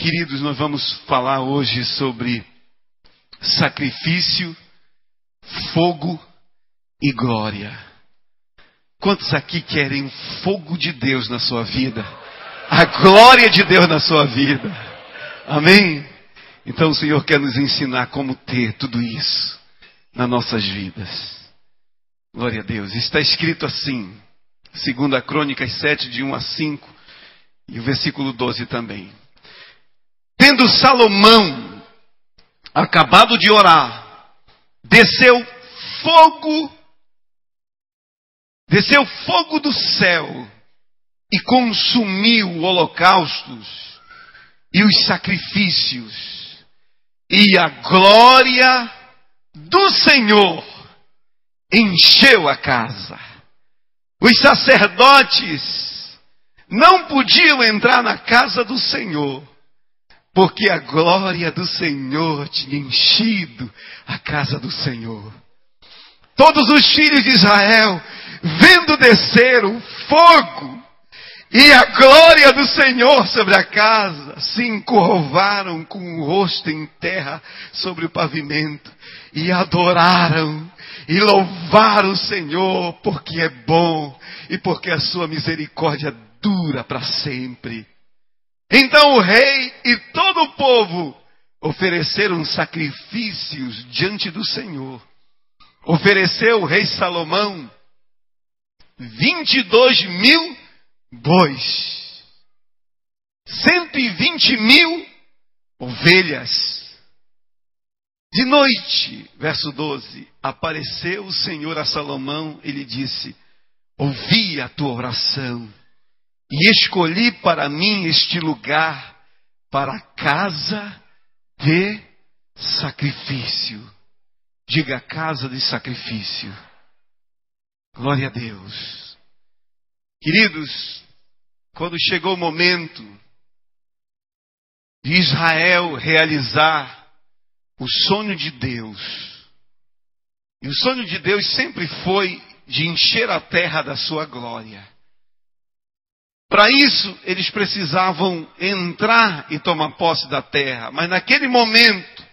Queridos, nós vamos falar hoje sobre sacrifício, fogo e glória. Quantos aqui querem o fogo de Deus na sua vida? A glória de Deus na sua vida? Amém? Então o Senhor quer nos ensinar como ter tudo isso nas nossas vidas. Glória a Deus. Está escrito assim, 2 Crônicas 7, de 1 a 5, e o versículo 12 também. Tendo Salomão acabado de orar, desceu fogo do céu e consumiu holocaustos e os sacrifícios, e a glória do Senhor encheu a casa. Os sacerdotes não podiam entrar na casa do Senhor, porque a glória do Senhor tinha enchido a casa do Senhor. Todos os filhos de Israel, vendo descer o fogo e a glória do Senhor sobre a casa, se encurvaram com o rosto em terra sobre o pavimento e adoraram e louvaram o Senhor, porque é bom e porque a sua misericórdia dura para sempre. Então o rei e todo o povo ofereceram sacrifícios diante do Senhor. Ofereceu o rei Salomão 22.000 bois, 120.000 ovelhas. De noite, verso 12, apareceu o Senhor a Salomão e lhe disse: ouvi a tua oração e escolhi para mim este lugar para a casa de sacrifício. Diga, casa de sacrifício. Glória a Deus. Queridos, quando chegou o momento de Israel realizar o sonho de Deus, e o sonho de Deus sempre foi de encher a terra da sua glória. Para isso, eles precisavam entrar e tomar posse da terra. Mas naquele momento,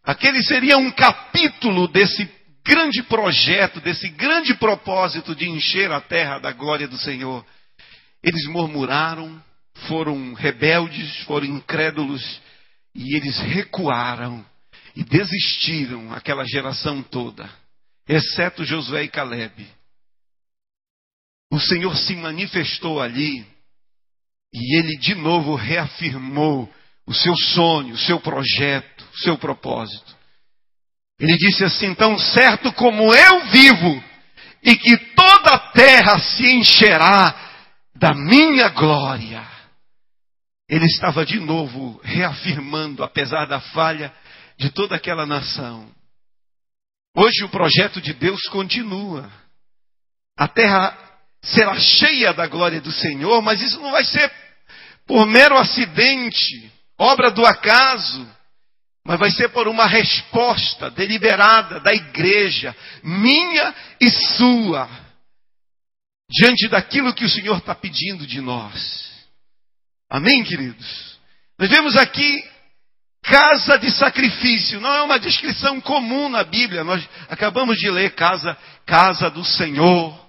aquele seria um capítulo desse grande projeto, desse grande propósito de encher a terra da glória do Senhor. Eles murmuraram, foram rebeldes, foram incrédulos, e eles recuaram e desistiram, aquela geração toda, exceto Josué e Calebe. O Senhor se manifestou ali e ele de novo reafirmou o seu sonho, o seu projeto, o seu propósito. Ele disse assim: tão certo como eu vivo e que toda a terra se encherá da minha glória. Ele estava de novo reafirmando, apesar da falha de toda aquela nação. Hoje o projeto de Deus continua. A terra será cheia da glória do Senhor, mas isso não vai ser por mero acidente, obra do acaso, mas vai ser por uma resposta deliberada da igreja, minha e sua, diante daquilo que o Senhor está pedindo de nós. Amém, queridos? Nós vemos aqui casa de sacrifício. Não é uma descrição comum na Bíblia. Nós acabamos de ler casa do Senhor.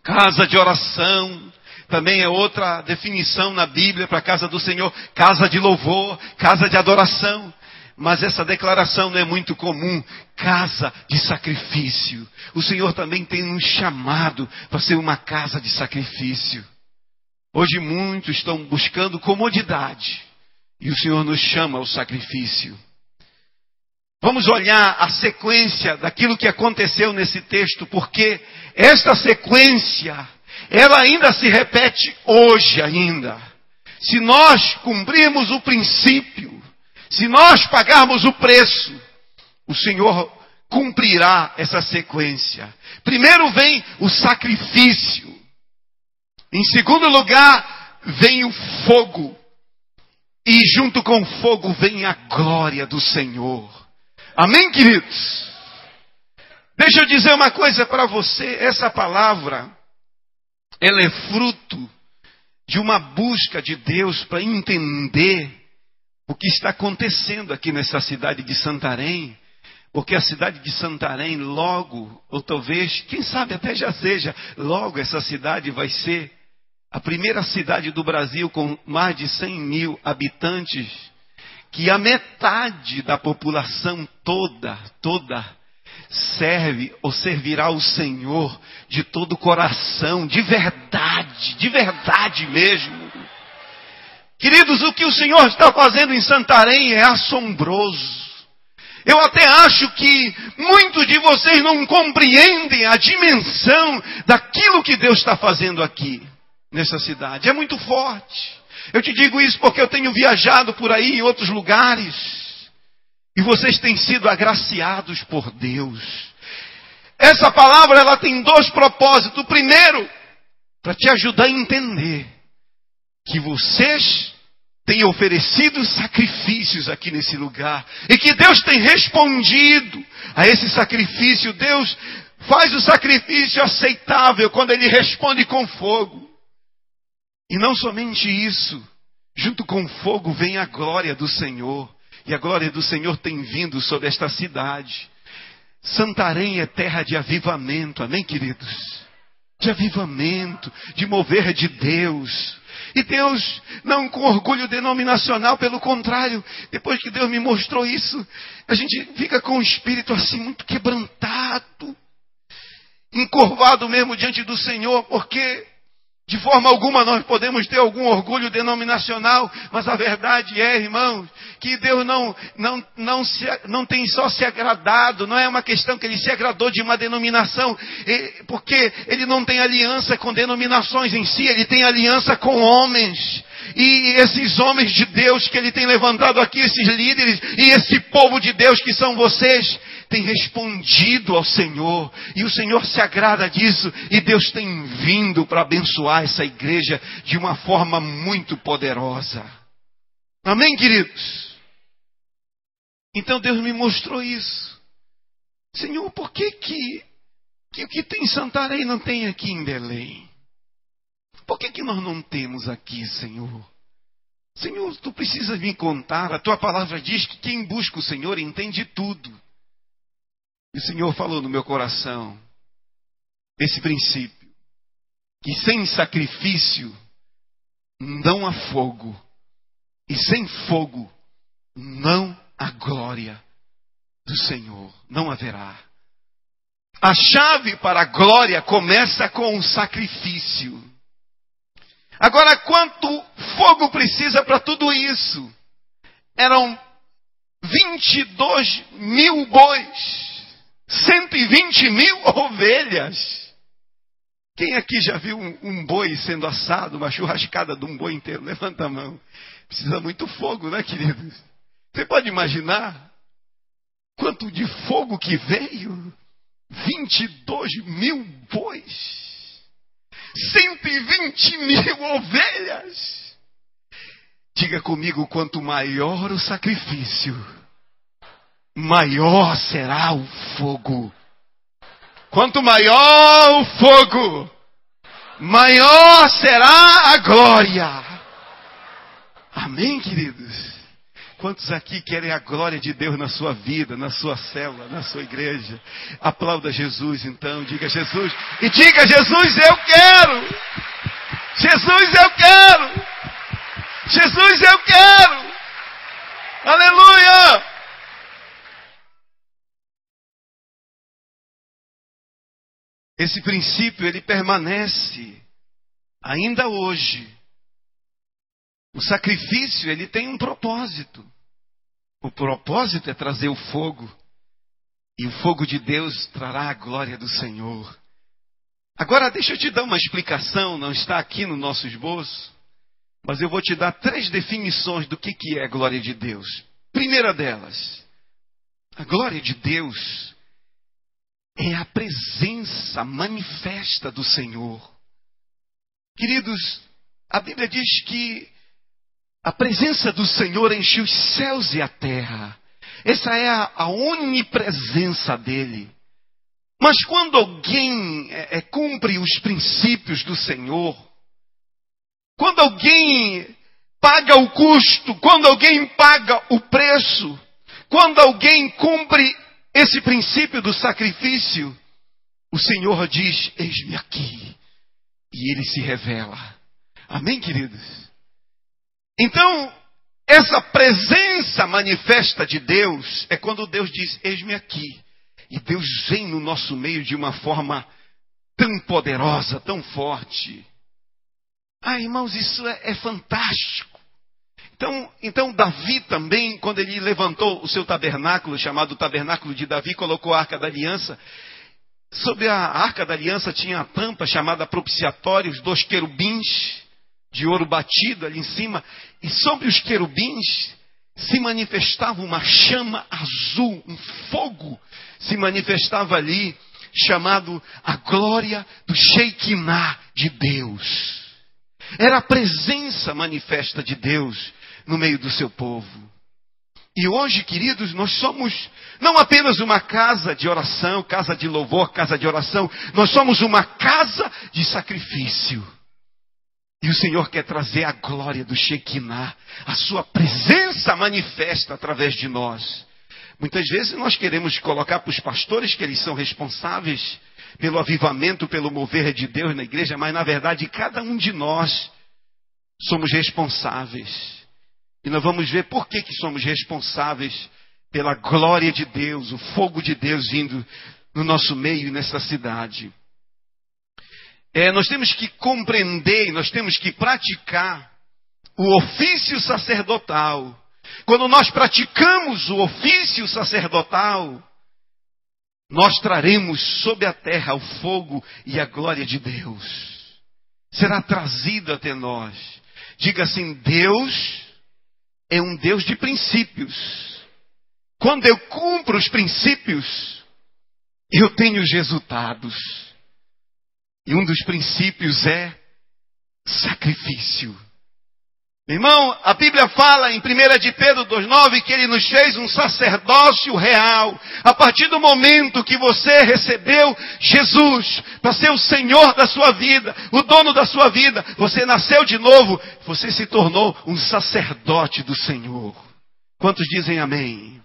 Casa de oração, também é outra definição na Bíblia para a casa do Senhor. Casa de louvor, casa de adoração. Mas essa declaração não é muito comum. Casa de sacrifício. O Senhor também tem nos chamado para ser uma casa de sacrifício. Hoje muitos estão buscando comodidade. E o Senhor nos chama ao sacrifício. Vamos olhar a sequência daquilo que aconteceu nesse texto, porque esta sequência, ela ainda se repete hoje ainda. Se nós cumprirmos o princípio, se nós pagarmos o preço, o Senhor cumprirá essa sequência. Primeiro vem o sacrifício. Em segundo lugar, vem o fogo. E junto com o fogo vem a glória do Senhor. Amém, queridos? Deixa eu dizer uma coisa para você. Essa palavra, ela é fruto de uma busca de Deus para entender o que está acontecendo aqui nessa cidade de Santarém. Porque a cidade de Santarém logo, ou talvez, quem sabe até já seja, logo essa cidade vai ser a primeira cidade do Brasil com mais de 100 mil habitantes, que a metade da população toda serve ou servirá ao Senhor de todo o coração, de verdade mesmo. Queridos, o que o Senhor está fazendo em Santarém é assombroso. Eu até acho que muitos de vocês não compreendem a dimensão daquilo que Deus está fazendo aqui, nessa cidade. É muito forte. Eu te digo isso porque eu tenho viajado por aí em outros lugares. E vocês têm sido agraciados por Deus. Essa palavra, ela tem dois propósitos. O primeiro, para te ajudar a entender que vocês tem oferecido sacrifícios aqui nesse lugar. E que Deus tem respondido a esse sacrifício. Deus faz o sacrifício aceitável quando Ele responde com fogo. E não somente isso. Junto com o fogo vem a glória do Senhor. E a glória do Senhor tem vindo sobre esta cidade. Santarém é terra de avivamento. Amém, queridos? De avivamento, de mover de Deus. E Deus, não com orgulho denominacional, pelo contrário, depois que Deus me mostrou isso, a gente fica com o espírito assim muito quebrantado, encurvado mesmo diante do Senhor, porque de forma alguma nós podemos ter algum orgulho denominacional, mas a verdade é, irmãos, que Deus não tem só se agradado, não é uma questão que Ele se agradou de uma denominação, porque Ele não tem aliança com denominações em si, Ele tem aliança com homens. E esses homens de Deus que Ele tem levantado aqui, esses líderes, e esse povo de Deus que são vocês, tem respondido ao Senhor, e o Senhor se agrada disso, e Deus tem vindo para abençoar essa igreja de uma forma muito poderosa. Amém, queridos? Então Deus me mostrou isso. Senhor, por que o que tem em Santarém não tem aqui em Belém? Por que nós não temos aqui, Senhor? Senhor, tu precisas me contar, a tua palavra diz que quem busca o Senhor entende tudo. E o Senhor falou no meu coração esse princípio, que sem sacrifício não há fogo, e sem fogo não há glória do Senhor, não haverá. A chave para a glória começa com o sacrifício. Agora, quanto fogo precisa para tudo isso? Eram 22 mil bois. 120 mil ovelhas. Quem aqui já viu um boi sendo assado, uma churrascada de um boi inteiro? Levanta a mão. Precisa muito fogo, né, queridos? Você pode imaginar quanto de fogo que veio? 22 mil bois. 120 mil ovelhas. Diga comigo, quanto maior o sacrifício, maior será o fogo. Quanto maior o fogo, maior será a glória. Amém, queridos? Quantos aqui querem a glória de Deus na sua vida, na sua célula, na sua igreja? Aplauda Jesus, então. Diga Jesus. E diga, Jesus, eu quero. Jesus, eu quero. Jesus, eu quero. Aleluia. Esse princípio, ele permanece ainda hoje. O sacrifício, ele tem um propósito. O propósito é trazer o fogo. E o fogo de Deus trará a glória do Senhor. Agora, deixa eu te dar uma explicação. Não está aqui no nosso esboço. Mas eu vou te dar 3 definições do que é a glória de Deus. Primeira delas. A glória de Deus é a presença manifesta do Senhor. Queridos, a Bíblia diz que a presença do Senhor enche os céus e a terra. Essa é a onipresença dele. Mas quando alguém cumpre os princípios do Senhor, quando alguém paga o custo, quando alguém paga o preço, quando alguém cumpre esse princípio do sacrifício, o Senhor diz: eis-me aqui. E Ele se revela. Amém, queridos? Então, essa presença manifesta de Deus é quando Deus diz: eis-me aqui. E Deus vem no nosso meio de uma forma tão poderosa, tão forte. Ah, irmãos, isso é fantástico. Então Davi também, quando ele levantou o seu tabernáculo, chamado Tabernáculo de Davi, colocou a Arca da Aliança. Sobre a Arca da Aliança tinha a tampa chamada propiciatório, os 2 querubins de ouro batido ali em cima. E sobre os querubins se manifestava uma chama azul, um fogo se manifestava ali, chamado a glória do Shekinah de Deus. Era a presença manifesta de Deus no meio do seu povo. E hoje, queridos, nós somos não apenas uma casa de oração, casa de louvor, casa de oração, nós somos uma casa de sacrifício. E o Senhor quer trazer a glória do Shekinah, a sua presença manifesta através de nós. Muitas vezes nós queremos colocar para os pastores que eles são responsáveis pelo avivamento, pelo mover de Deus na igreja, mas na verdade cada um de nós somos responsáveis. E nós vamos ver por que somos responsáveis pela glória de Deus, o fogo de Deus vindo no nosso meio, nessa cidade. Nós temos que compreender, nós temos que praticar o ofício sacerdotal. Quando nós praticamos o ofício sacerdotal, nós traremos sobre a terra o fogo e a glória de Deus. Será trazido até nós. Diga assim: Deus é um Deus de princípios. Quando eu cumpro os princípios, eu tenho os resultados. E um dos princípios é sacrifício. Irmão, a Bíblia fala em 1 de Pedro 2,9 que Ele nos fez um sacerdócio real. A partir do momento que você recebeu Jesus para ser o Senhor da sua vida, o dono da sua vida, você nasceu de novo, você se tornou um sacerdote do Senhor. Quantos dizem amém?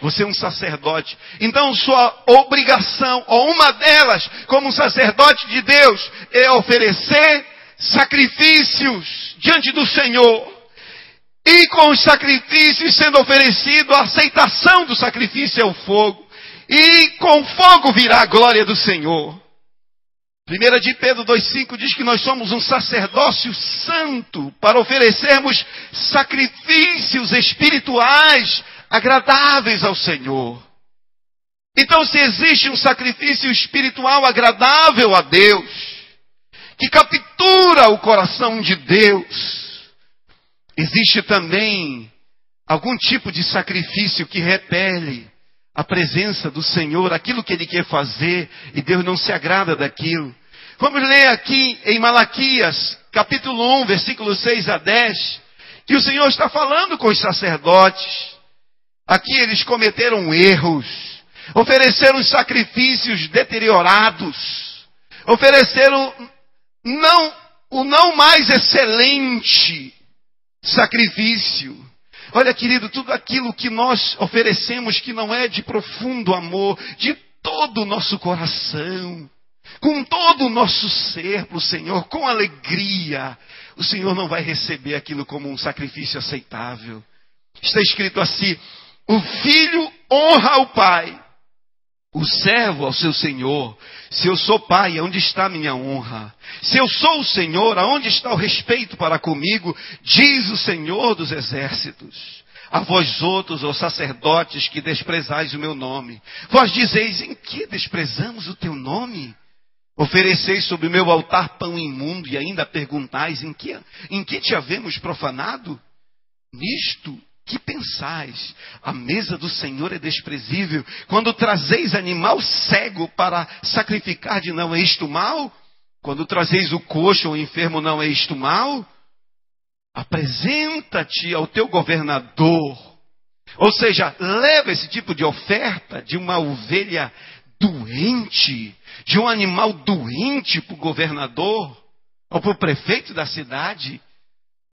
Você é um sacerdote. Então sua obrigação, ou uma delas, como um sacerdote de Deus, é oferecer sacrifícios diante do Senhor. E com os sacrifícios sendo oferecido, a aceitação do sacrifício é o fogo. E com fogo virá a glória do Senhor. 1 de Pedro 2,5 diz que nós somos um sacerdócio santo para oferecermos sacrifícios espirituais agradáveis ao Senhor. Então, se existe um sacrifício espiritual agradável a Deus, que captura o coração de Deus, existe também algum tipo de sacrifício que repele a presença do Senhor, aquilo que Ele quer fazer, e Deus não se agrada daquilo. Vamos ler aqui em Malaquias, capítulo 1, versículos 6 a 10, que o Senhor está falando com os sacerdotes. Aqui eles cometeram erros, ofereceram sacrifícios deteriorados, ofereceram o não mais excelente sacrifício. Olha, querido, tudo aquilo que nós oferecemos que não é de profundo amor, de todo o nosso coração, com todo o nosso ser para o Senhor, com alegria, o Senhor não vai receber aquilo como um sacrifício aceitável. Está escrito assim: o filho honra o pai, o servo ao seu senhor. Se eu sou pai, onde está minha honra? Se eu sou o Senhor, aonde está o respeito para comigo? Diz o Senhor dos exércitos. A vós outros, ó sacerdotes, que desprezais o meu nome. Vós dizeis: em que desprezamos o teu nome? Ofereceis sobre o meu altar pão imundo, e ainda perguntais: em que te havemos profanado? Nisto que pensais? A mesa do Senhor é desprezível. Quando trazeis animal cego para sacrificar, de não é isto mal? Quando trazeis o coxo ou o enfermo, não é isto mal? Apresenta-te ao teu governador. Ou seja, leva esse tipo de oferta de uma ovelha doente, de um animal doente para o governador. ou para o prefeito da cidade,